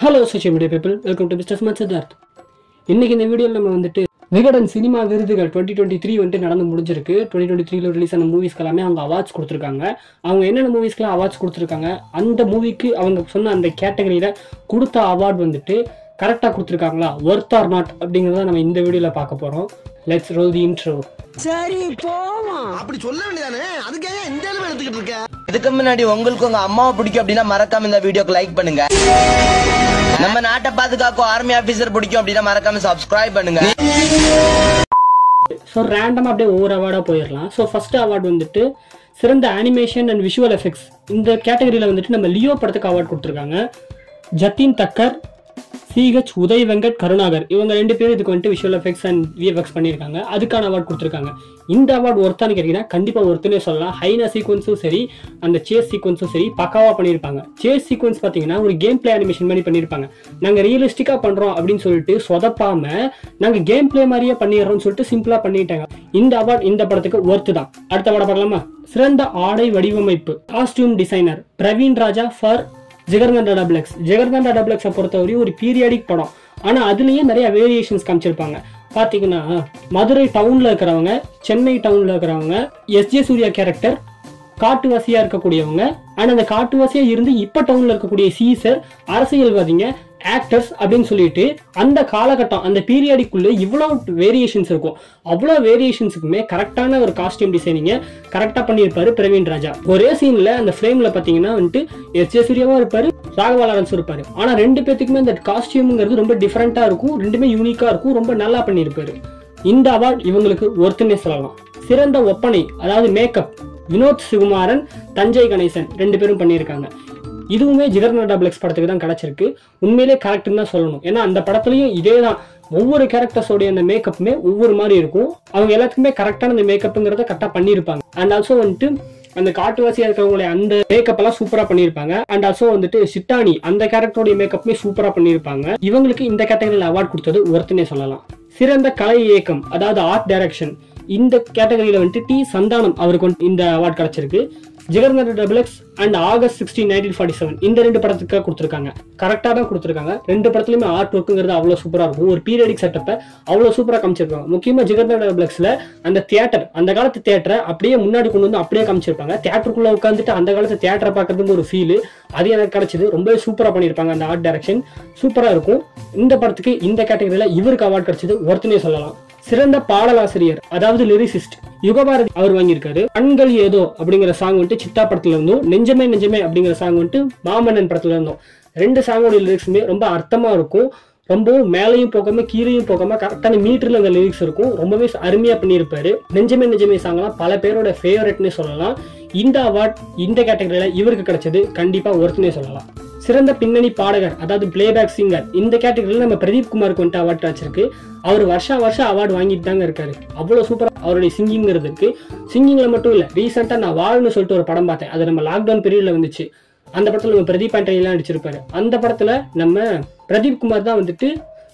Hello social media people, welcome to mister smart Siddharth. இன்னைக்கு இந்த வீடியோவில் நம்ம வந்துட்டு விகடன் சினிமா விருதுகள் 2023 வந்துட்டு நடந்து முடிஞ்சிருக்கு. 2023 ரிலீஸ் ஆன மூவிஸ்க்கு எல்லாமே அவங்க அவார்ட்ஸ் கொடுத்துருக்காங்க. அவங்க என்னென்ன மூவிஸ்க்குலாம் அவார்ட்ஸ் கொடுத்துருக்காங்க, அந்த மூவிக்கு அவங்க சொன்ன அந்த கேட்டகரியில் கொடுத்த அவார்டு வந்துட்டு கரெக்டாக கொடுத்துருக்காங்களா, ஒர்த் ஆர் நாட் அப்படிங்கிறத நம்ம இந்த வீடியோவில் பார்க்க போகிறோம். Let's role the intro. சரி போவோம். அப்படி சொல்ல வேண்டியதானே, அதுக்கே இந்த அளவு எடுத்துக்கிட்டு இருக்க. இதுக்கு முன்னாடி உங்களுக்கு உங்க அம்மாவை பிடிக்கும் அப்படின்னா மறக்காம இந்த வீடியோக்கு லைக் பண்ணுங்க. நம்ம நாட்டை பாதுகாக்கும் ஆர்மி ஆபீசர் பிடிக்கும் அப்படின்னா மறக்காம சப்ஸ்கிரைப் பண்ணுங்க. ஸோ ரேண்டமாக அப்படியே ஒவ்வொரு அவார்டாக போயிடலாம். ஸோ ஃபர்ஸ்ட் அவார்டு வந்துட்டு சிறந்த அனிமேஷன் அண்ட் விஷுவல் எஃபெக்ட்ஸ். இந்த கேட்டகரியில் வந்துட்டு நம்ம லியோ படத்துக்கு அவார்டு கொடுத்துருக்காங்க. ஜத்தின் தக்கர், சிஹெச் உதய் வெங்கட் கருணாகர், இவங்க ரெண்டு பேரும் இதுக்கு வந்துட்டு விஷுவல் எஃபெக்ட்ஸ் அண்ட் விஎஃப்எக்ஸ் பண்ணியிருக்காங்க. அதுக்கான அவார்டு கொடுத்துருக்காங்க. இந்த அவார்டு ஒருத்தான்னு கேட்டீங்கன்னா கண்டிப்பாக ஒருத்தனே சொல்லலாம். ஹைனா சீக்வன்ஸும் சரி, அந்த சேஸ் சீக்வன்ஸும் சரி பக்காவாக பண்ணியிருப்பாங்க. சேஸ் சீக்வன்ஸ் பார்த்தீங்கன்னா ஒரு கேம் பிளே அனிமேஷன் மாதிரி பண்ணியிருப்பாங்க. நாங்கள் ரியலிஸ்டிக்காக பண்ணுறோம் அப்படின்னு சொல்லிட்டு சொதப்பாம நாங்கள் கேம் பிளே மாதிரியே பண்ணிடுறோம்னு சொல்லிட்டு சிம்பிளாக பண்ணிட்டாங்க. இந்த அவார்டு இந்த படத்துக்கு ஒர்த்து தான். அடுத்த அவார்டை பார்க்கலாமா? சிறந்த ஆடை வடிவமைப்பு costume designer Praveen Raja for jigarthanda double X. Jigarthanda double எக்ஸை பொறுத்தவரையும் ஒரு பீரியாடிக் படம், ஆனால் அதுலேயே நிறைய வேரியேஷன்ஸ் காமிச்சிருப்பாங்க. பார்த்தீங்கன்னா மதுரை டவுனில் இருக்கிறவங்க, சென்னை டவுனில் இருக்கிறவங்க, எஸ்ஜே சூர்யா கேரக்டர் காட்டுவாசியாக இருக்கக்கூடியவங்க, அண்ட் அந்த காட்டுவாசியாக இருந்து இப்போ டவுனில் இருக்கக்கூடிய சீசர், அரசியல்வாதிங்க, ஆக்டர்ஸ் அப்படின்னு சொல்லிட்டு அந்த காலகட்டம் அந்த பீரியாடிக்குள்ளே இவ்வளோ வேரியேஷன்ஸ் இருக்கும். அவ்வளோ வேரியேஷன்ஸுக்குமே கரெக்டான ஒரு காஸ்டியூம் டிசைனிங்கை கரெக்டாக பண்ணியிருப்பாரு பிரவீன் ராஜா. ஒரே சீனில் அந்த ஃப்ரேமில் பார்த்தீங்கன்னா வந்துட்டு எஸ்ஜே சூர்யாவும் இருப்பார், ராகவா லாரன்ஸும் இருப்பார். ஆனால் ரெண்டு பேத்துக்குமே அந்த காஸ்டியூம்ங்கிறது ரொம்ப டிஃப்ரெண்ட்டாக இருக்கும், ரெண்டுமே யூனிக்காக இருக்கும், ரொம்ப நல்லா பண்ணியிருப்பாரு. இந்த அவார்டு இவங்களுக்கு ஒருத்தனே சொல்லலாம். சிறந்த ஒப்பனை அதாவது மேக்கப் வினோத் சுகுமாரன், தஞ்சை கணேசன் ரெண்டு பேரும் பண்ணியிருக்காங்க. இதுவுமே ஜிகர்தண்டா டபுள் எக்ஸ் படத்துக்கு தான் கிடைச்சிருக்கு. உண்மையிலே கரெக்ட்னு தான் சொல்லணும். ஏன்னா அந்த படத்துலையும் இதே தான், ஒவ்வொரு கேரக்டர்ஸோடைய அந்த மேக்கப்புமே ஒவ்வொரு மாதிரி இருக்கும். அவங்க எல்லாத்துக்குமே கரெக்டான அந்த மேக்கப்புங்கிறத கரெக்டாக பண்ணியிருப்பாங்க. அண்ட் ஆல்சோ வந்துட்டு அந்த காட்டுவாசியாக இருக்கிறவங்களுடைய அந்த மேக்கப் எல்லாம் சூப்பராக பண்ணியிருப்பாங்க. அண்ட் ஆல்சோ வந்துட்டு சிட்டானி அந்த கேரக்டருடைய மேக்கப்புமே சூப்பராக பண்ணியிருப்பாங்க. இவங்களுக்கு இந்த கேட்டகரியில் அவார்டு கொடுத்தது ஒருத்தனே சொல்லலாம். சிறந்த கலை இயக்கம் அதாவது ஆர்ட் டைரக்ஷன், இந்த கேட்டகரியில் வந்துட்டு டி சந்தானம் அவருக்கு இந்த அவார்டு கிடைச்சிருக்கு. Jigarthanda double X and August 16, 1947 இந்த ரெண்டு படத்துக்காக கொடுத்துருக்காங்க. கரெக்டாக தான் கொடுத்துருக்காங்க. ரெண்டு படத்துலையுமே ஆர்ட் ஒர்க்குங்கிறது அவ்வளோ சூப்பராக இருக்கும். ஒரு பீரியடிக் செட்டப்பை அவ்வளோ சூப்பராக காமிச்சிருப்பாங்க. முக்கியமாக ஜிகர்தண்டா டபுள் எக்ஸில் அந்த தியேட்டர், அந்த காலத்து தியேட்டரை அப்படியே முன்னாடி கொண்டு வந்து அப்படியே காமிச்சிருப்பாங்க. தியேட்டருக்குள்ளே உட்காந்துட்டு அந்த காலத்து தியேட்டரை பார்க்கறதுக்கு ஒரு ஃபீல் அது எனக்கு கிடைச்சது. ரொம்பவே சூப்பராக பண்ணியிருப்பாங்க. அந்த ஆர்ட் டைரக்ஷன் சூப்பராக இருக்கும். இந்த படத்துக்கு இந்த கேட்டகரியில் இவருக்கு அவார்டு கிடைச்சது ஒருத்தனே சொல்லலாம். சிறந்த பாடலாசிரியர் அதாவது லிரிசிஸ்ட் யுகபாரதி அவர் வாங்கியிருக்காரு. கண்கள் ஏதோ அப்படிங்கிற சாங் வந்துட்டு சித்தா படத்துல இருந்தும், நெஞ்சமே நெஞ்சமே அப்படிங்கிற சாங் வந்துட்டு மாமன்னன் படத்துல இருந்தும். ரெண்டு சாங்கோட லிரிக்ஸுமே ரொம்ப அர்த்தமா இருக்கும். ரொம்பவும் மேலையும் போகாம கீழையும் போகாம கரெக்டான மீட்டர்ல அந்த லிரிக்ஸ் இருக்கும். ரொம்பவே அருமையா பண்ணியிருப்பாரு. நெஞ்சமே நெஞ்சமே சாங்லாம் பல பேரோட ஃபேவரட்னே சொல்லலாம். இந்த அவார்ட் இந்த கேட்டகரியில இவருக்கு கிடைச்சது கண்டிப்பா ஒருத்தனே சொல்லலாம். சிறந்த பின்னணி பாடகர் அதாவது பிளேபேக் சிங்கர், இந்த கேட்டகரியில் நம்ம பிரதீப் குமாருக்கு வந்துட்டு அவார்டு கிடைச்சிருக்கு. அவர் வருஷம் அவார்டு வாங்கிட்டு தாங்க இருக்காரு. அவ்வளோ சூப்பராக அவருடைய சிங்கிங்கிறது இருக்கு. சிங்கிங்கில் மட்டும் இல்லை, ரீசெண்டாக நான் வாழ்னு சொல்லிட்டு ஒரு படம் பார்த்தேன். அது நம்ம லாக்டவுன் பீரியட்ல வந்துச்சு. அந்த படத்தில் நம்ம பிரதீப் ஆண்டனிலாம் நடிச்சிருப்பாரு. அந்த படத்தில் நம்ம பிரதீப் குமார் தான் வந்துட்டு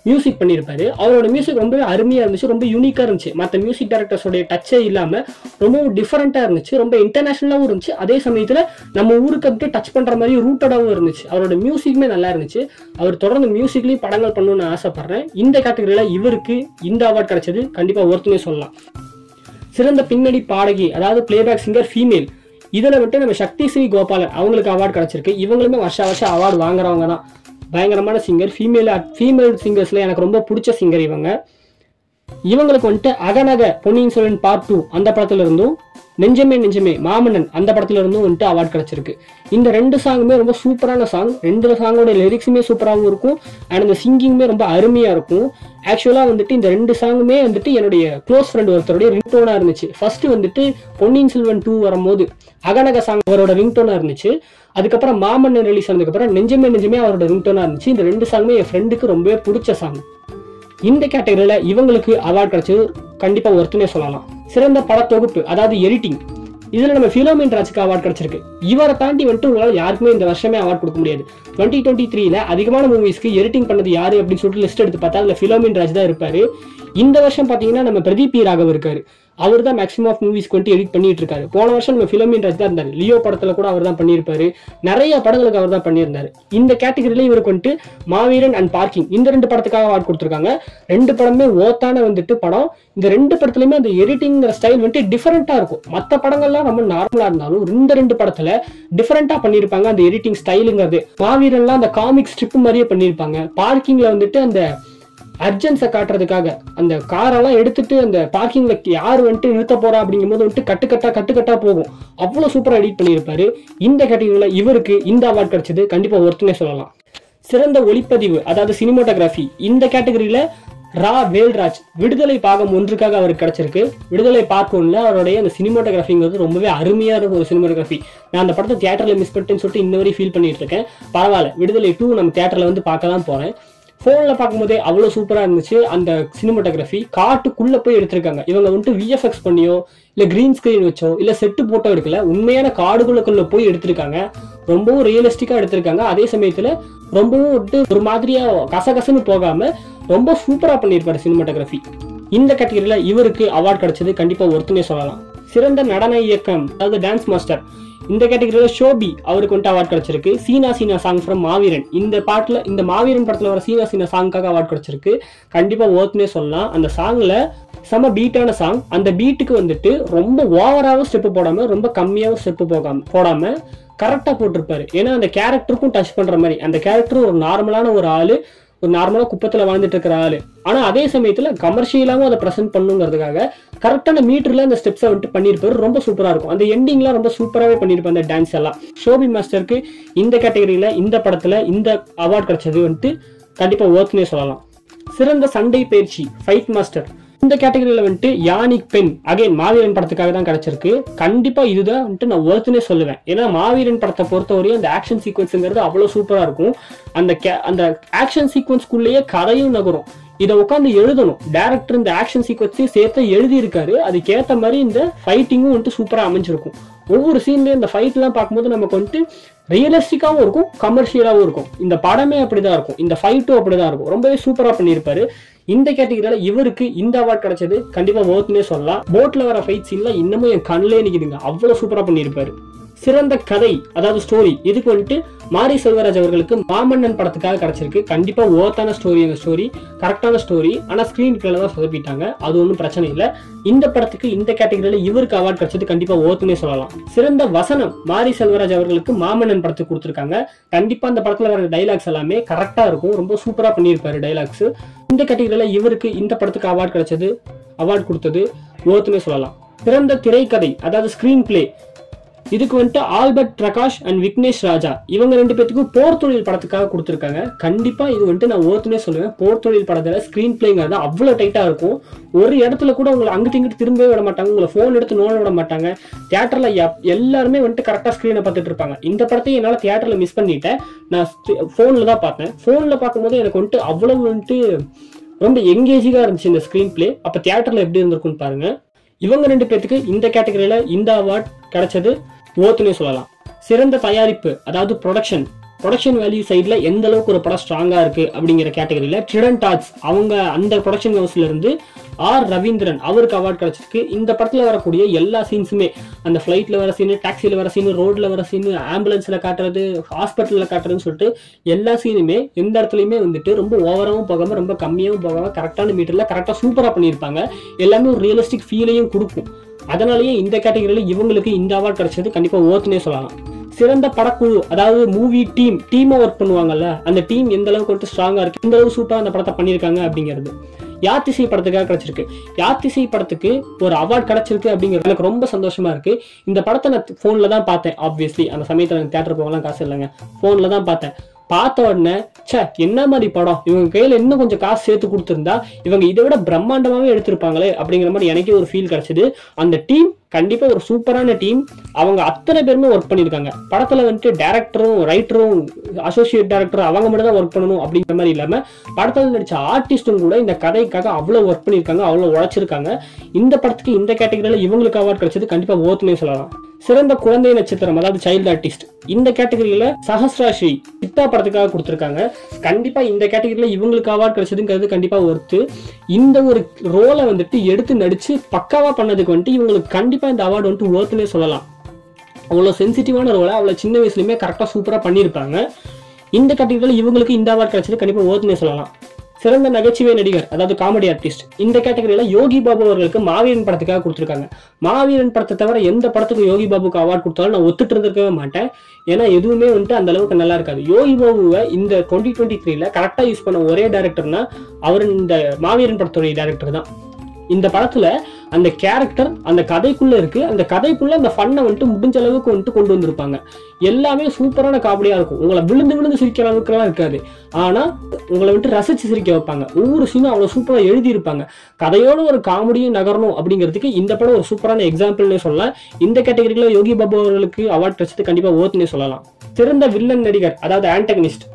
மியூசிக் பண்ணியிருப்பாரு. அவரோட மியூசிக் ரொம்பவே அருமையாக இருந்துச்சு, ரொம்ப யூனிக்காக இருந்துச்சு. மற்ற மியூசிக் டைரக்டர்ஸோடைய டச்சே இல்லாமல் ரொம்பவும் டிஃப்ரெண்ட்டாக இருந்துச்சு, ரொம்ப இன்டர்நேஷனலாகவும் இருந்துச்சு. அதே சமயத்தில் நம்ம ஊருக்கு அப்படியே டச் பண்ணுற மாதிரி ரூட்டடாகவும் இருந்துச்சு. அவரோட மியூசிக்குமே நல்லா இருந்துச்சு. அவர் தொடர்ந்து மியூசிக்லேயும் படங்கள் பண்ணணும்னு ஆசைப்படுறேன். இந்த கேட்டகரியில் இவருக்கு இந்த அவார்டு கிடைச்சது கண்டிப்பாக ஒருத்தனே சொல்லலாம். சிறந்த பின்னணி பாடகி அதாவது பிளேபேக் சிங்கர் ஃபீமேல், இதில் வந்துட்டு நம்ம சக்தி ஸ்ரீ கோபாலன் அவங்களுக்கு அவார்டு கிடைச்சிருக்கு. இவங்களுமே வருஷம் அவார்டு வாங்குறவங்க தான். பயங்கரமான சிங்கர். ஃபீமேல் சிங்கர்ஸ்ல எனக்கு ரொம்ப பிடிச்ச சிங்கர் இவங்களுக்கு வந்துட்டு அகநக பொன்னியின் செல்வன் பார்ட் 2 அந்த படத்துல இருந்தும், நெஞ்சமே நெஞ்சமே மாமன்னன் அந்த படத்துல இருந்தும் வந்துட்டு அவார்டு கிடைச்சிருக்கு. இந்த ரெண்டு சாங்குமே ரொம்ப சூப்பரான சாங். ரெண்டு சாங்கோட லிரிக்ஸுமே சூப்பராகவும் இருக்கும். அண்ட் அந்த சிங்கிங்குமே ரொம்ப அருமையா இருக்கும். ஆக்சுவலா வந்துட்டு இந்த ரெண்டு சாங்குமே வந்துட்டு என்னுடைய க்ளோஸ் ஃப்ரெண்ட் ஒருத்தருடைய ரிங்டோனா இருந்துச்சு. ஃபர்ஸ்ட் வந்துட்டு பொன்னியின் செல்வன் 2 வரும்போது அகநக சாங் அவரோட ரிங்டோனா இருந்துச்சு. அதுக்கப்புறம் மாமன்னன் ரிலீஸ் ஆனதுக்கப்புறம் நெஞ்சமே நெஞ்சமே அவரோட ரிங்டோனா இருந்துச்சு. இந்த ரெண்டு சாங்குமே என் ஃப்ரெண்டுக்கு ரொம்பவே பிடிச்ச சாங். இந்த கேட்டகரியில இவங்களுக்கு அவார்டு கிடைச்சது கண்டிப்பா ஒருத்தனே சொல்லலாம். சிறந்த படத்தொகுப்பு அதாவது எடிட்டிங், இதுல நம்ம பிலோமின் ராஜுக்கு அவார்டு கிடைச்சிருக்கு. இவரை தாண்டி வந்துட்டு உங்களால் யாருக்குமே இந்த வருஷமே அவார்டு கொடுக்க முடியாது. 2023 அதிகமான மூவிஸ்க்கு எடிட்டிங் பண்ணது யாரு அப்படின்னு சொல்லிட்டு லிஸ்ட் எடுத்து பார்த்தா அதுல பிலோமின் ராஜ் தான் இருப்பாரு. இந்த வருஷம் பாத்தீங்கன்னா நம்ம பிரதீப் ராகவ் இருக்காரு. அவர் தான் மேக்ஸிமம் ஆஃப் மூவிஸ்க்கு வந்துட்டு எடிட் பண்ணிட்டு இருக்காரு. போன வருஷம் நம்ம ஃபிலோமின் ராஜ் தான் இருந்தாரு. லியோ படத்துல கூட அவர் தான் பண்ணியிருப்பாரு. நிறைய படங்களுக்கு அவர் தான் பண்ணியிருந்தாரு. இந்த கேட்டகரியில இவருக்கு வந்துட்டு மாவீரன் அண்ட் பார்க்கிங் இந்த 2 படத்துக்காக அவார்ட் கொடுத்துருக்காங்க. 2 படமே ஓத்தான வந்துட்டு படம். இந்த 2 படத்துலயுமே அந்த எடிட்டிங் ஸ்டைல் வந்துட்டு டிஃபரெண்டா இருக்கும். மற்ற படங்கள்லாம் ரொம்ப நார்மலா இருந்தாலும் இந்த 2 படத்துல டிஃபரெண்டா பண்ணியிருப்பாங்க அந்த எடிட்டிங் ஸ்டைலுங்கிறது. மாவீரன்லாம் அந்த காமிக் ஸ்ட்ரிப் மாதிரியே பண்ணியிருப்பாங்க. பார்க்கிங்ல வந்துட்டு அந்த அர்ஜென்ஸை காட்டுறதுக்காக அந்த காரெல்லாம் எடுத்துட்டு அந்த பார்க்கிங்ல யார் வந்துட்டு நிறுத்த போறா அப்படிங்கும் போது வந்துட்டு கட்டுக்கட்டா போகும். அவ்வளவு சூப்பரா எடிட் பண்ணியிருப்பாரு. இந்த கேட்டகரியில இவருக்கு இந்த அவார்ட் கிடைச்சது கண்டிப்பா ஒருத்தனே சொல்லலாம். சிறந்த ஒளிப்பதிவு அதாவது சினிமோட்டோகிராஃபி இந்த கேட்டகரியில ரா வேல்ராஜ் விடுதலை பாகம் 1க்காக அவருக்கு கிடைச்சிருக்கு. விடுதலை பார்ட் 1ல அவருடைய அந்த சினிமோட்டோகிராஃபிங்கிறது ரொம்பவே அருமையா இருக்கும் ஒரு சினிமோட்டோகிராஃபி. நான் அந்த படத்தை தியேட்டர்ல மிஸ் பண்ணிட்டேன்னு சொல்லிட்டு இன்ன வரையும் ஃபீல் பண்ணிட்டு இருக்கேன். பரவாயில்ல, விடுதலை 2 நம்ம தியேட்டர்ல வந்து பார்க்க தான் போறேன். போன்ல பார்க்கும்போதே அவ்வளவு சூப்பரா இருந்துச்சு. அந்த சினிமோட்டோகிராஃபி காட்டுக்குள்ள போய் எடுத்திருக்காங்க. இவங்க வந்துட்டு விஎஃப்எக்ஸ் பண்ணியோ இல்ல கிரீன் ஸ்கிரீன் வச்சோ இல்ல செட்டு போட்டோ எடுக்கல, உண்மையான காடுகளுக்குள்ள போய் எடுத்திருக்காங்க. ரொம்பவும் ரியலிஸ்டிக்கா எடுத்திருக்காங்க. அதே சமயத்துல ரொம்பவும் வந்துட்டு ஒரு மாதிரியா கசகசன்னு போகாம ரொம்ப சூப்பரா பண்ணியிருப்பாரு சினிமோட்டோகிராஃபி. இந்த கேட்டகரியில இவருக்கு அவார்ட் கிடைச்சது கண்டிப்பா ஒருத்தனே சொல்லலாம். சிறந்த நடன இயக்கம் அதாவது டான்ஸ் மாஸ்டர் இந்த கேட்டகரியில ஷோபி அவருக்கு வந்துட்டு அவார்ட் கிடைச்சிருக்கு. சீனா சீனா சாங் ஃப்ரம் மாவீரன் இந்த பாட்டுல இந்த மாவீரன் படத்துல வர சீனா சீனா சாங்காக அவார்ட் கிடைச்சிருக்கு. கண்டிப்பா ஒருத்தனே சொல்லலாம். அந்த சாங்ல செம பீட்டான சாங். அந்த பீட்டுக்கு வந்துட்டு ரொம்ப ஓவராகவும் ஸ்டெப்பு போடாம ரொம்ப கம்மியாகவும் ஸ்டெப்பு போடாம கரெக்டா போட்டிருப்பாரு. ஏன்னா அந்த கேரக்டருக்கும் டச் பண்ற மாதிரி. அந்த கேரக்டர் ஒரு நார்மலான ஒரு ஆளு, ஒரு நார்மலா குப்பத்துல வாழ்ந்துட்டு இருக்கிற ஆளு. ஆனா அதே சமயத்துல கமர்ஷியலாவும் அதை பிரசென்ட் பண்ணுங்கிறதுக்காக கரெக்டான மீட்டர்ல அந்த ஸ்டெப்ஸை வந்துட்டு பண்ணிருப்பாரு. ரொம்ப சூப்பரா இருக்கும். அந்த எண்டிங்லாம் ரொம்ப சூப்பராகவே பண்ணிருப்பாரு அந்த டான்ஸ் எல்லாம். ஷோபி மாஸ்டருக்கு இந்த கேட்டகரியில இந்த படத்துல இந்த அவார்ட் கிடைச்சது வந்துட்டு கண்டிப்பா ஒர்த்னே சொல்லலாம். சிறந்த சண்டை பயிற்சி ஃபைட் மாஸ்டர் இந்த கேட்டகரியில வந்துட்டு யானிக் பென் அகைன் மாவீரன் படத்துக்காக தான் கிடைச்சிருக்கு. கண்டிப்பா இதுதான் வந்துட்டு நான் ஒர்த்னே சொல்லுவேன். ஏன்னா மாவீரன் படத்தை பொறுத்தவரையும் அந்த ஆக்ஷன் சீக்வன்ஸுங்கிறது அவ்வளவு சூப்பரா இருக்கும். அந்த ஆக்ஷன் சீக்வன்ஸ்குள்ளேயே கதையும் நகரும். இதை உட்காந்து எழுதணும். டைரக்டர் இந்த ஆக்ஷன் சீக்வன்ஸையும் சேர்த்து எழுதி இருக்காரு. அதுக்கேற்ற மாதிரி இந்த ஃபைட்டிங்கும் வந்துட்டு சூப்பரா அமைஞ்சிருக்கும். ஒவ்வொரு சீன்லயும் இந்த ஃபைட் எல்லாம் பார்க்கும்போது நமக்கு வந்துட்டு ரியலிஸ்டிக்காவும் இருக்கும், கமர்ஷியலாவும் இருக்கும். இந்த படமே அப்படிதான் இருக்கும், இந்த ஃபைட்டும் அப்படிதான் இருக்கும். ரொம்பவே சூப்பரா பண்ணியிருப்பாரு. இந்த கேட்டகரியில இவருக்கு இந்த அவார்ட் கிடைச்சது கண்டிப்பா ஒர்த்னே சொல்லலாம். போட்ல வர ஃபைட் சீன்லாம் இன்னமும் என் கண்ணிலே நிக்குதுங்க. அவ்வளவு சூப்பரா பண்ணியிருப்பாரு. சிறந்த கதை அதாவது ஸ்டோரி இதுக்கு வந்துட்டு மாரி செல்வராஜ் அவர்களுக்கு மாமன்னன் படத்துக்காக கிடைச்சிருக்கு. கண்டிப்பா ஓத்தான ஸ்டோரி. அந்த ஸ்டோரி கரெக்டான ஸ்டோரி. ஆனா ஸ்கிரீன் பிளேல தான் சொதப்பிட்டாங்க. அது ஒன்றும் பிரச்சனை இல்லை. இந்த படத்துக்கு இந்த கேட்டகரியில இவருக்கு அவார்ட் கிடைச்சது கண்டிப்பா ஓத்துனே சொல்லலாம். சிறந்த வசனம் மாரி செல்வராஜ் அவர்களுக்கு மாமன்னன் படத்துக்கு கொடுத்துருக்காங்க. கண்டிப்பா அந்த படத்துல வர டைலாக்ஸ் எல்லாமே கரெக்டா இருக்கும். ரொம்ப சூப்பரா பண்ணியிருப்பாரு டைலாக்ஸ். இந்த கேட்டகரியில இவருக்கு இந்த படத்துக்கு அவார்ட் கொடுத்தது ஓத்துனே சொல்லலாம். சிறந்த திரைக்கதை அதாவது ஸ்கிரீன் பிளே இதுக்கு வந்துட்டு ஆல்பர்ட் பிரகாஷ் அண்ட் விக்னேஷ் ராஜா இவங்க 2 பேத்துக்கும் போர் தொழில் படத்துக்காக கொடுத்துருக்காங்க. கண்டிப்பா இது வந்துட்டு நான் ஓத்துனே சொல்லுவேன். போர் தொழில் படத்துல ஸ்கிரீன் பிளேங்கிறது அவ்வளவு டைட்டா இருக்கும். ஒரு இடத்துல கூட உங்களை அங்கிட்டு இங்கிட்டு திரும்பவே விட மாட்டாங்க. உங்களை போன் எடுத்து நோட விட மாட்டாங்க. தியேட்டர்ல எல்லாருமே வந்துட்டு கரெக்டா ஸ்கிரீனை பார்த்துட்டு இருப்பாங்க. இந்த படத்தையும் என்னால தியேட்டர்ல மிஸ் பண்ணிட்டேன். நான் போன்ல தான் பார்த்தேன். போன்ல பார்க்கும்போது எனக்கு வந்துட்டு அவ்வளவு வந்துட்டு ரொம்ப எங்கேஜிங்கா இருந்துச்சு இந்த ஸ்கிரீன் பிளே. அப்ப தியேட்டர்ல எப்படி இருந்திருக்குன்னு பாருங்க. இவங்க 2 பேத்துக்கு இந்த கேட்டகரியில இந்த அவார்ட் கிடைச்சது ஓத்துனே சொல்லலாம். சிறந்த தயாரிப்பு அதாவது ப்ரொடக்ஷன் வேல்யூ சைட்ல எந்த அளவுக்கு ஒரு படம் ஸ்ட்ராங்கா இருக்கு அப்படிங்கிற கேட்டகரியில ட்ரிடன்ட் ஆர்ட்ஸ் அவங்க அந்த ப்ரொடக்ஷன் ஹவுஸ்ல இருந்து ஆர் ரவீந்திரன் அவருக்கு அவார்ட் கிடைச்சிருக்கு. இந்த படத்துல வரக்கூடிய எல்லா சீன்ஸுமே அந்த ஃபிளைட்ல வர சீனு, டாக்ஸில வர சீனு, ரோட்ல வர சீனு, ஆம்புலன்ஸ்ல காட்டுறது, ஹாஸ்பிட்டல்ல காட்டுறதுன்னு சொல்லிட்டு எல்லா சீனுமே எந்த இடத்துலயுமே வந்துட்டு ரொம்ப ஓவராகவும் போகாம ரொம்ப கம்மியாகவும் போகாம கரெக்டான மீட்டர்ல கரெக்டா சூப்பரா பண்ணியிருப்பாங்க. எல்லாமே ஒரு ரியலிஸ்டிக் ஃபீலையும் கொடுக்கும். அதனாலேயே இந்த கேட்டகரியில இவங்களுக்கு இந்த அவார்ட் கிடைச்சது கண்டிப்பா ஓத்துனே சொல்லலாம். சிறந்த படக்குழு அதாவது மூவி டீமா ஒர்க் பண்ணுவாங்கல்ல, அந்த டீம் எந்த அளவுக்கு வந்துட்டு ஸ்ட்ராங்கா இருக்கு, இந்த அளவுக்கு சூப்பரா அந்த படத்தை பண்ணியிருக்காங்க அப்படிங்கிறது. யாத்திசை படத்துக்காக கிடைச்சிருக்கு. யாத்திசை படத்துக்கு ஒரு அவார்ட் கிடைச்சிருக்கு அப்படிங்கிறது எனக்கு ரொம்ப சந்தோஷமா இருக்கு. இந்த படத்தை நான் போன்ல தான் பார்த்தேன். ஆப்வியஸ்லி அந்த சமயத்துல எனக்கு தியேட்டர் போகலாம் காசு இல்லைங்க. போன்ல தான் பார்த்தேன். பார்த்த உடனே என்ன மாதிரி படம், இவங்க கையில இன்னும் கொஞ்சம் காசு சேர்த்து கொடுத்துருந்தா இவங்க இதை விட பிரம்மாண்டமாவே எடுத்திருப்பாங்களே அப்படிங்கிற மாதிரி எனக்கே ஒரு ஃபீல் கிடைச்சது. அந்த டீம் கண்டிப்பா ஒரு சூப்பரான டீம். அவங்க அத்தனை பேருமே ஒர்க் பண்ணியிருக்காங்க. படத்துல வந்துட்டு டேரக்டரும் ரைட்டரும் அசோசியேட் டேரக்டரும் அவங்க மட்டும் தான் ஒர்க் பண்ணணும் அப்படிங்கிற மாதிரி இல்லாம படத்துல நடிச்ச ஆர்டிஸ்டும் கூட இந்த கதைக்காக அவ்வளவு ஒர்க் பண்ணியிருக்காங்க, அவ்வளவு உழைச்சிருக்காங்க. இந்த படத்துக்கு இந்த கேட்டகரியில இவங்களுக்கு அவார்ட் கிடைச்சது கண்டிப்பா ஓத்துனே சொல்லலாம். சிறந்த குழந்தை நட்சத்திரம் அதாவது சைல்டு ஆர்டிஸ்ட் இந்த கேட்டகரியில சஹஸ்ராஸ்ரீ சித்தா படத்துக்காக கொடுத்திருக்காங்க. கண்டிப்பா இந்த கேட்டகரியில இவங்களுக்கு அவார்ட் கிடைச்சதுங்கிறது கண்டிப்பா ஒர்த்து. இந்த ஒரு ரோலை வந்துட்டு எடுத்து நடிச்சு பக்காவா பண்ணதுக்கு வந்துட்டு இவங்களுக்கு கண்டிப்பா இந்த அவார்டு வந்துட்டு ஒர்த்துனே சொல்லலாம். அவ்வளோ சென்சிட்டிவான ரோலை அவ்வளோ சின்ன வயசுலயுமே கரெக்டாக சூப்பராக பண்ணியிருப்பாங்க. இந்த கேட்டகரியில் இவங்களுக்கு இந்த அவார்ட் கிடைச்சது கண்டிப்பாக ஓத்துனே சொல்லலாம். சிறந்த நகைச்சுவை நடிகர் அதாவது காமெடி ஆர்டிஸ்ட் இந்த கேட்டகரியில் யோகி பாபு அவர்களுக்கு மாவீரன் படத்துக்காக கொடுத்துருக்காங்க. மாவீரன் படத்தை தவிர எந்த படத்துக்கு யோகி பாபுக்கு அவார்ட் கொடுத்தாலும் நான் ஒத்துட்டு இருந்திருக்கவே மாட்டேன். ஏன்னா எதுவுமே வந்துட்டு அந்த அளவுக்கு நல்லா இருக்காது. யோகி பாபுவை இந்த 2023 கரெக்டாக யூஸ் பண்ண ஒரே டேரக்டர்னா அவர் இந்த மாவீரன் படத்துடைய டேரக்டர் தான். இந்த படத்துல அந்த கேரக்டர் அந்த கதைக்குள்ள இருக்கு, அந்த கதைக்குள்ள அந்த ஃபன்னை வந்துட்டு முடிஞ்ச அளவுக்கு வந்துட்டு கொண்டு வந்திருப்பாங்க. எல்லாமே சூப்பரான காமெடியா இருக்கும். உங்களை விழுந்து விழுந்து சிரிக்கிற அளவுக்கு எல்லாம் இருக்காது, ஆனா உங்களை வந்துட்டு ரசிச்சு சிரிக்க வைப்பாங்க. ஒவ்வொரு சீனும் அவ்வளவு சூப்பரா எழுதி இருப்பாங்க. கதையோட ஒரு காமெடியும் நகரணும் அப்படிங்கிறதுக்கு இந்த படம் ஒரு சூப்பரான எக்ஸாம்பிள்னே சொல்லலாம். இந்த கேட்டகரியில யோகி பாபு அவர்களுக்கு அவார்ட் கிடைச்சது கண்டிப்பா ஓத்துனே சொல்லலாம். சிறந்த வில்லன் நடிகர் அதாவது ஆன்டகனிஸ்ட்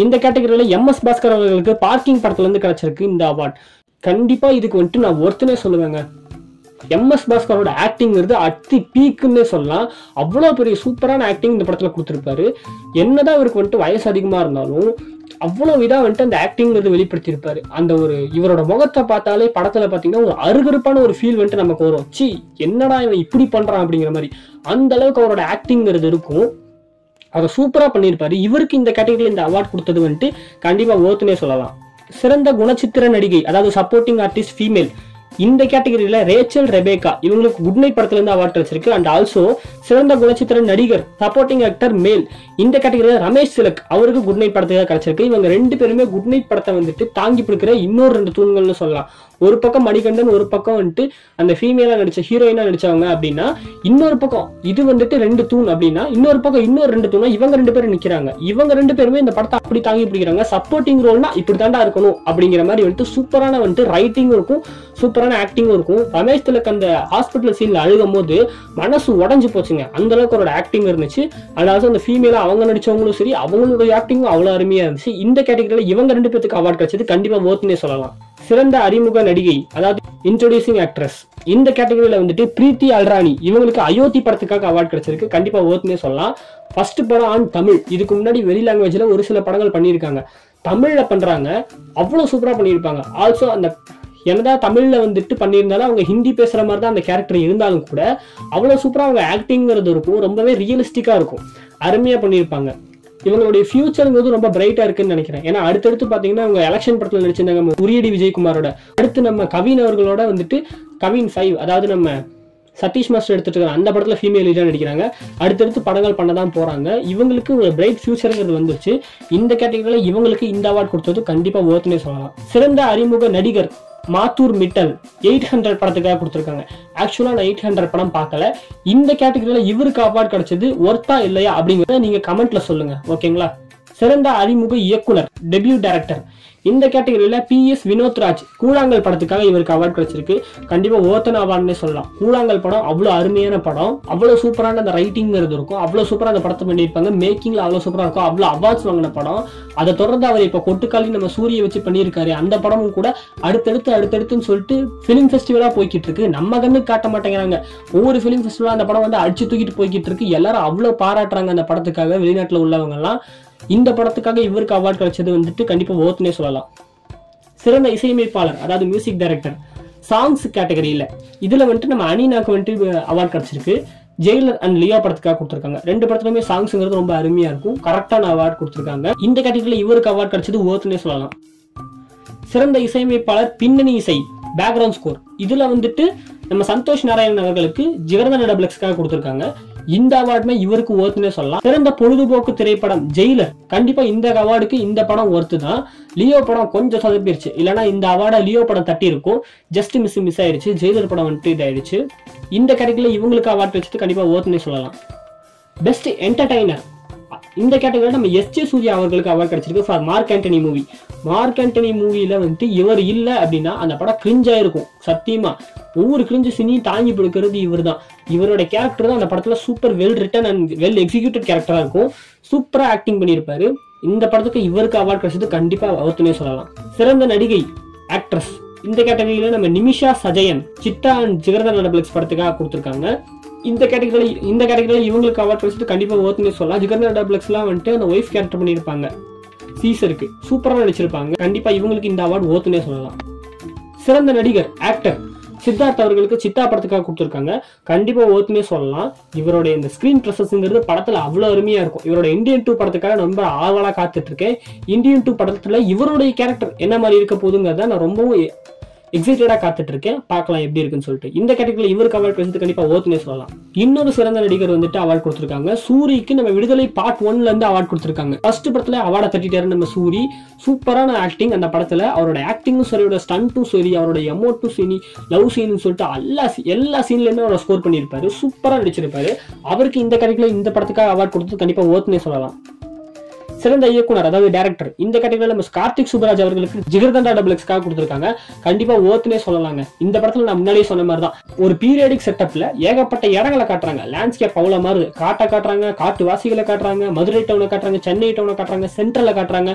இந்த கேட்டகரியில MS பாஸ்கர் அவர்களுக்கு பார்க்கிங் படத்துல இருந்து கிடைச்சிருக்கு இந்த அவார்ட். கண்டிப்பா இதுக்கு வந்துட்டு நான் ஒருத்தனே சொல்லுவேங்க. MS பாஸ்கரோட ஆக்டிங்கிறது அத்தி பீக்குன்னே சொல்லலாம். அவ்வளோ பெரிய சூப்பரான ஆக்டிங் இந்த படத்துல கொடுத்துருப்பாரு. என்னதான் இவருக்கு வந்துட்டு வயசு அதிகமா இருந்தாலும் அவ்வளோ இதா வந்துட்டு அந்த ஆக்டிங்கிறது வெளிப்படுத்தியிருப்பாரு. அந்த ஒரு இவரோட முகத்தை பார்த்தாலே படத்துல பாத்தீங்கன்னா ஒரு அருகருப்பான ஒரு ஃபீல் வந்துட்டு நமக்கு வரும். சி என்னடா இவன் இப்படி பண்றான் அப்படிங்கிற மாதிரி அந்த அளவுக்கு அவரோட ஆக்டிங்கிறது இருக்கும். அதை சூப்பரா பண்ணியிருப்பாரு. இவருக்கு இந்த கேட்டகரியில் இந்த அவார்ட் கொடுத்தது வந்துட்டு கண்டிப்பா ஓத்துனே சொல்லலாம். சிறந்த குணச்சித்திர நடிகை அதாவது சப்போர்ட்டிங் ஆர்டிஸ்ட் ஃபீமேல் இந்த கேட்டகரியில ரேச்சல் ரெபேக்கா இவங்களுக்கு குட் நைட் படத்துல இருந்து அவார்ட் கிடைச்சிருக்கு. அண்ட் ஆல்சோ சிறந்த குணச்சித்திர நடிகர் சப்போர்ட்டிங் ஆக்டர் மேல் இந்த கேட்டகரியில ரமேஷ் திலக் அவருக்கு குட் நைட் படத்துக்காக கிடைச்சிருக்கு. இவங்க ரெண்டு பேருமே குட் நைட் படத்தை வந்துட்டு தாங்கி பிடிக்கிற இன்னொரு 2 தூண்கள்னு சொல்லலாம். ஒரு பக்கம் மணிகண்டன், ஒரு பக்கம் வந்துட்டு அந்த ஃபீமேலா நடிச்ச ஹீரோயினா நடிச்சவங்க அப்படின்னா, இன்னொரு பக்கம் இது வந்துட்டு 2 தூண் அப்படின்னா, இன்னொரு பக்கம் இன்னொரு 2 தூணா இவங்க 2 பேரும் நிக்கிறாங்க. இவங்க 2 பேருமே இந்த படத்தை அப்படி தாங்கி பிடிக்கிறாங்க. சப்போர்ட்டிங் ரோல்னா இப்படி தாண்டா இருக்கணும் அப்படிங்கிற மாதிரி வந்துட்டு சூப்பரான வந்துட்டு ரைட்டிங்கும் இருக்கும், சூப்பரான ஆக்டிங்கும் இருக்கும். ரமேஷ் திலக் அந்த ஹாஸ்பிட்டல் சீன்ல அழுகும் போது மனசு உடஞ்சு போச்சுங்க. அந்த அளவுக்கு அவரோட ஆக்டிங் இருந்துச்சு. அதாவது அந்த ஃபீமேலா அவங்க நடிச்சவங்களும் சரி அவங்களோட ஆக்டிங்கும் அவ்வளவு அருமையா இருந்துச்சு. இந்த கேட்டகரியில இவங்க 2 பேருக்கு அவார்ட் கிடைச்சது கண்டிப்பா ஓத்துனே சொல்லலாம். சிறந்த அறிமுக நடிகை அதாவது இன்ட்ரோடியூசிங் ஆக்ட்ரஸ் இந்த கேட்டகரியில வந்துட்டு பிரீத்தி அல்ராணி இவங்களுக்கு அயோத்தி படத்துக்காக அவார்ட் கிடைச்சிருக்கு. கண்டிப்பா ஓத்துனே சொல்லலாம். ஃபர்ஸ்ட் படம் ஆன் தமிழ். இதுக்கு முன்னாடி வெளி லாங்குவேஜ்ல ஒரு சில படங்கள் பண்ணியிருக்காங்க, தமிழ்ல பண்றாங்க, அவ்வளவு சூப்பரா பண்ணியிருப்பாங்க. ஆல்சோ அந்த என்னதான் தமிழ்ல வந்துட்டு பண்ணியிருந்தாலும் அவங்க ஹிந்தி பேசுற மாதிரி தான் அந்த கேரக்டர் இருந்தாலும் கூட அவ்வளவு சூப்பரா அவங்க ஆக்டிங்கிறது இருக்கும், ரொம்பவே ரியலிஸ்டிக்கா இருக்கும், அருமையா பண்ணியிருப்பாங்க. இவங்களுடைய ஃபியூச்சருங்கிறது ரொம்ப பிரைட்டா இருக்குன்னு நினைக்கிறேன். ஏன்னா அடுத்தடுத்து பாத்தீங்கன்னா அவங்க எலெக்ஷன் படத்துல நடிச்சிருந்தாங்க உரியடி விஜயகுமாரோட. அடுத்து நம்ம கவின் அவர்களோட வந்துட்டு கவின் 5 அதாவது நம்ம சதீஷ் மாஸ்டர் எடுத்துட்டு இருக்காங்க, அந்த படத்துல ஃபீமேல் லீடா நடிக்கிறாங்க. அடுத்தடுத்து படங்கள் பண்ணதான் போறாங்க. இவங்களுக்கு ஒரு பிரைட் ஃபியூச்சருங்கிறது வந்துச்சு. இந்த கேட்டகரியில இவங்களுக்கு இந்த அவார்ட் கொடுத்தது கண்டிப்பா ஓத்துனே சொல்லலாம். சிறந்த அறிமுக நடிகர் மாத்தூர் மிட்டல் 800 படத்துக்காக கொடுத்துருக்காங்க. ஆக்சுவலா நான் 800 படம் பார்க்கல. இந்த கேட்டகரியில இவருக்கு அவார்ட் கிடைச்சது ஒர்த்தா இல்லையா அப்படிங்கறத நீங்க கமெண்ட்ல சொல்லுங்க, ஓகேங்களா? சிறந்த அறிமுக இயக்குனர் டெபியூ டைரக்டர் இந்த கேட்டகரியில PS வினோத்ராஜ் கூழாங்கல் படத்துக்காக இவருக்கு அவார்ட் கிடைச்சிருக்கு. கண்டிப்பா ஓத்தன அவார்ட்னே சொல்லலாம். கூழாங்கல் படம் அவ்வளவு அருமையான படம், அவ்வளவு சூப்பரான அந்த ரைட்டிங்கிறது இருக்கும், அவ்வளவு சூப்பரா அந்த படத்தை பண்ணியிருப்பாங்க, மேக்கிங்ல அவ்வளவு சூப்பரா இருக்கும், அவ்வளவு அவார்ட்ஸ் வாங்கின படம். அதை தொடர்ந்து அவர் இப்ப கொட்டுக்காலி நம்ம சூரிய வச்சு பண்ணியிருக்காரு. அந்த படமும் கூட அடுத்தடுத்துன்னு சொல்லிட்டு பிலிம் ஃபெஸ்டிவலா போய்கிட்டு இருக்கு. நம்ம கண்ணுக்கு காட்ட மாட்டேங்கிறாங்க. ஒவ்வொரு பிலிம் ஃபெஸ்டிவலா அந்த படம் வந்து அடிச்சு தூக்கிட்டு போய்கிட்டு இருக்கு. எல்லாரும் அவ்வளவு பாராட்டுறாங்க அந்த படத்துக்காக, வெளிநாட்டுல உள்ளவங்க எல்லாம். இந்த படத்துக்காக இவருக்கு அவார்ட் கிடைச்சது வந்துட்டு கண்டிப்பா ஓத்துனே சொல்லலாம். சிறந்த இசையமைப்பாளர் அதாவது மியூசிக் டைரக்டர் சாங்ஸ் கேட்டகரியில இதுல வந்துட்டு நம்ம அனினாக்கு வந்துட்டு அவார்ட் கிடைச்சிருக்கு. ஜெயிலர் அண்ட் லியோ படத்துக்காக கொடுத்துருக்காங்க. 2 படத்துலயுமே சாங்ஸ்ங்கிறது ரொம்ப அருமையா இருக்கும், கரெக்டான அவார்ட் கொடுத்துருக்காங்க. இந்த கேட்டகரியில இவருக்கு அவார்ட் கிடைச்சது ஓத்துனே சொல்லலாம். சிறந்த இசையமைப்பாளர் பின்னணி இசை பேக்ரவுண்ட் ஸ்கோர் இதுல வந்துட்டு நம்ம சந்தோஷ் நாராயணன் அவர்களுக்கு ஜிகர்தண்ட டபுள்ஸ்க்காக கொடுத்துருக்காங்க. இந்த அவார்டுமே இவருக்கு ஓத்துனே சொல்லலாம். சிறந்த பொழுதுபோக்கு திரைப்படம் ஜெயிலர் கண்டிப்பா இந்த அவார்டுக்கு இந்த படம் ஒர்த்து தான். லியோ படம் கொஞ்சம் சொதப்பிருச்சு, இல்லைன்னா இந்த அவார்டை லியோ படம் தட்டி இருக்கும், ஜஸ்ட் மிஸ் ஆயிடுச்சு. ஜெயிலர் படம் வந்துட்டு இதாயிடுச்சு. இந்த கேட்டகரியில இவங்களுக்கு அவார்ட் வச்சுட்டு கண்டிப்பா ஓத்துனே சொல்லலாம். பெஸ்ட் என்டர்டைனர் இந்த கேட்டகரியில் நம்ம எஸ்.ஜே. சூர்யா அவர்களுக்கு அவார்ட் கிடைச்சிருக்கு for Mark Antony movie. Mark Antony மூவியில வந்துட்டு இவர் இல்லை அப்படின்னா அந்த படம் கிரிஞ்சா இருக்கும். சத்தியமா ஒவ்வொரு கிரிஞ்சு சினியும் தாங்கி பிடிக்கிறது இவர் தான். இவரோட கேரக்டர் தான் அந்த படத்துல super well written and well executed கேரக்டரா இருக்கும். சூப்பரா ஆக்டிங் பண்ணியிருப்பாரு. இந்த படத்துக்கு இவருக்கு அவார்ட் கிடைச்சது கண்டிப்பா அவர்த்துனே சொல்லலாம். சிறந்த நடிகை ஆக்ட்ரஸ் இந்த கேட்டகரியில நம்ம நிமிஷா சஜயன் சித்தா அண்ட் ஜிகர்தண்டா டபுள்எக்ஸ் படத்துக்காக கொடுத்துருக்காங்க. இந்த கேட்டகரியில இவங்களுக்கு அவார்ட் கிடைச்சது கண்டிப்பா ஓத்துனே சொல்லலாம். ஜிகர்தண்டா டபுள்எக்ஸ்லாம் வந்துட்டு அந்த ஒய்ஃப் கேரக்டர் பண்ணியிருப்பாங்க. சீசருக்கு சூப்பரா நடிச்சிருப்பாங்க. கண்டிப்பா இவங்களுக்கு இந்த அவார்டு ஓத்துனே சொல்லலாம். சிறந்த நடிகர் ஆக்டர் சித்தார்த் அவர்களுக்கு சித்தா படத்துக்காக கொடுத்துருக்காங்க. கண்டிப்பா ஓத்துனே சொல்லலாம். இவருடைய இந்த ஸ்கிரீன் ப்ரெசஸ்ங்கிறது படத்துல அவ்வளவு அருமையா இருக்கும். இவரோட இந்தியன் 2 படத்துக்காக ரொம்ப ஆவலா காத்துட்டு இருக்கேன். இந்தியன் 2 படத்துல இவருடைய கேரக்டர் என்ன மாதிரி இருக்க போதுங்கிறத நான் ரொம்பவும் எக்ஸைட்டடா காத்துட்டு இருக்கேன். பார்க்கலாம் எப்படி இருக்குன்னு சொல்லிட்டு. இந்த கேட்டகரியில் இவருக்கு அவார்ட் கிடைச்சது கண்டிப்பா ஓத்துனே சொல்லலாம். இன்னொரு சிறந்த நடிகர் வந்துட்டு அவார்ட் கொடுத்திருக்காங்க. சூரிக்கு நம்ம விடுதலை பார்ட் 1ல இருந்து அவார்ட் கொடுத்திருக்காங்க. ஃபர்ஸ்ட் படத்துல அவார்டை தட்டிட்டாரு நம்ம சூரி. சூப்பரான ஆக்டிங் அந்த படத்துல. அவரோட ஆக்டிங்கும் சரி, அவரோட ஸ்டண்ட்டும் சரி, அவரோட எமோட்டும் சரி, லவ் சீனும் சொல்லிட்டு எல்லா சீன்லயுமே அவரை ஸ்கோர் பண்ணியிருப்பாரு. சூப்பரா நடிச்சிருப்பாரு. அவருக்கு இந்த கேட்டகரியில் இந்த படத்துக்காக அவார்ட் கொடுத்தது கண்டிப்பா ஓத்துனே சொல்லலாம். சிறந்த இயக்குனர் அதாவது டைரக்டர் இந்த கேட்டகரியில் நம்ம கார்த்திக் சுப்பராஜ் அவர்களுக்கு ஜிகர்தண்டா டபுள்எக்ஸ்க்காக கொடுத்துருக்காங்க. கண்டிப்பா ஓத்துனே சொல்லலாங்க. இந்த படத்துல நான் முன்னாடியே சொன்ன மாதிரி தான் ஒரு பீரியாடிக் செட்டப்ல ஏகப்பட்ட இடங்களை காட்டுறாங்க. லேண்ட்ஸ்கேப் அவ்வளோ மாதிரி காட்டுறாங்க, காட்டு வாசிகளை காட்டுறாங்க, மதுரை டவுனை காட்டுறாங்க, சென்னை டவுனை காட்டுறாங்க, சென்ட்ரலை காட்டுறாங்க.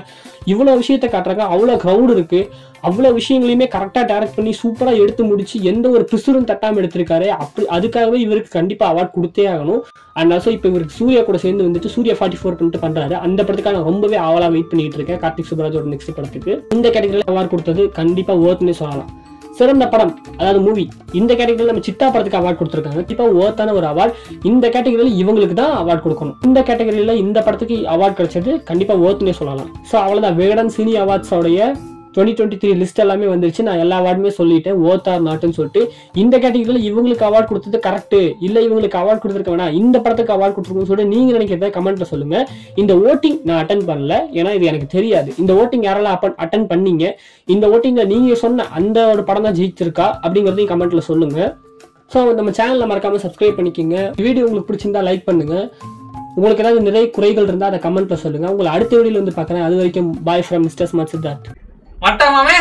இவ்வளோ விஷயத்த காட்டுறாங்க. அவ்வளோ க்ரௌடு இருக்கு. அவ்வளோ விஷயங்களையுமே கரெக்டாக டைரக்ட் பண்ணி சூப்பராக எடுத்து முடிச்சு எந்த ஒரு பிசுரும் தட்டாமல் எடுத்திருக்காரு. அதுக்காகவே இவருக்கு கண்டிப்பாக அவார்ட் கொடுத்தே ஆகணும். அண்ட் ஆல்சோ இப்போ இவருக்கு சூர்யா கூட சேர்ந்து வந்துட்டு சூர்யா 44 பண்றாரு. அந்த படத்துக்காக நான் ரொம்பவே ஆவலா வெயிட் பண்ணிட்டு இருக்கேன். கார்த்திக் சுப்பராஜோட நெக்ஸ்ட் படத்துக்கு இந்த கேட்டகரியில் அவார்ட் கொடுத்தது கண்டிப்பா ஓத்துனே சொல்லலாம். சிறந்த படம் அதாவது மூவி இந்த கேட்டகரியில் நம்ம சித்தா படத்துக்கு அவார்ட் கொடுத்துருக்காங்க. கண்டிப்பா ஓத்தான ஒரு அவார்ட். இந்த கேட்டகரியில் இவங்களுக்கு தான் அவார்ட் கொடுக்கணும். இந்த கேட்டகரியில் இந்த படத்துக்கு அவார்ட் கிடைச்சது கண்டிப்பா ஓத்துனே சொல்லலாம். ஸோ அவ்வளோதான் விகடன் சினி அவார்ட்ஸோடைய 2023 லிஸ்ட் எல்லாமே வந்துருச்சு. நான் எல்லா அவார்டுமே சொல்லிட்டேன் ஓத் ஆர் நாட்னு சொல்லிட்டு. இந்த கேட்டகரியில் இவங்களுக்கு அவார்ட் கொடுத்தது கரெக்ட் இல்ல இவங்களுக்கு அவார்ட் கொடுத்துருக்க வேணா இந்த படத்துக்கு அவார்ட் கொடுத்துருக்கோம்னு சொல்லிட்டு நீங்க நினைக்கிறத கமெண்ட்ல சொல்லுங்க. இந்த ஓட்டிங் நான் அட்டன் பண்ணல, ஏன்னா இது எனக்கு தெரியாது. இந்த ஓட்டிங் யாரெல்லாம் அட்டன் பண்ணீங்க, இந்த ஓட்டிங்ல நீங்க சொன்ன அந்த ஒரு படம் தான் ஜெயிச்சிருக்கா அப்படிங்கறதையும் கமெண்ட்ல சொல்லுங்க. ஸோ நம்ம சேனல்ல மறக்காம சப்ஸ்கிரைப் பண்ணிக்கோங்க. வீடியோ உங்களுக்கு பிடிச்சிருந்தா லைக் பண்ணுங்க. உங்களுக்கு ஏதாவது நிறைய குறைகள் இருந்தா அதை கமெண்ட்ல சொல்லுங்க. உங்களை அடுத்த வீடியோல வந்து பாக்குறேன். அது வரைக்கும் bye from Mr smart Siddharth. மட்டமாமே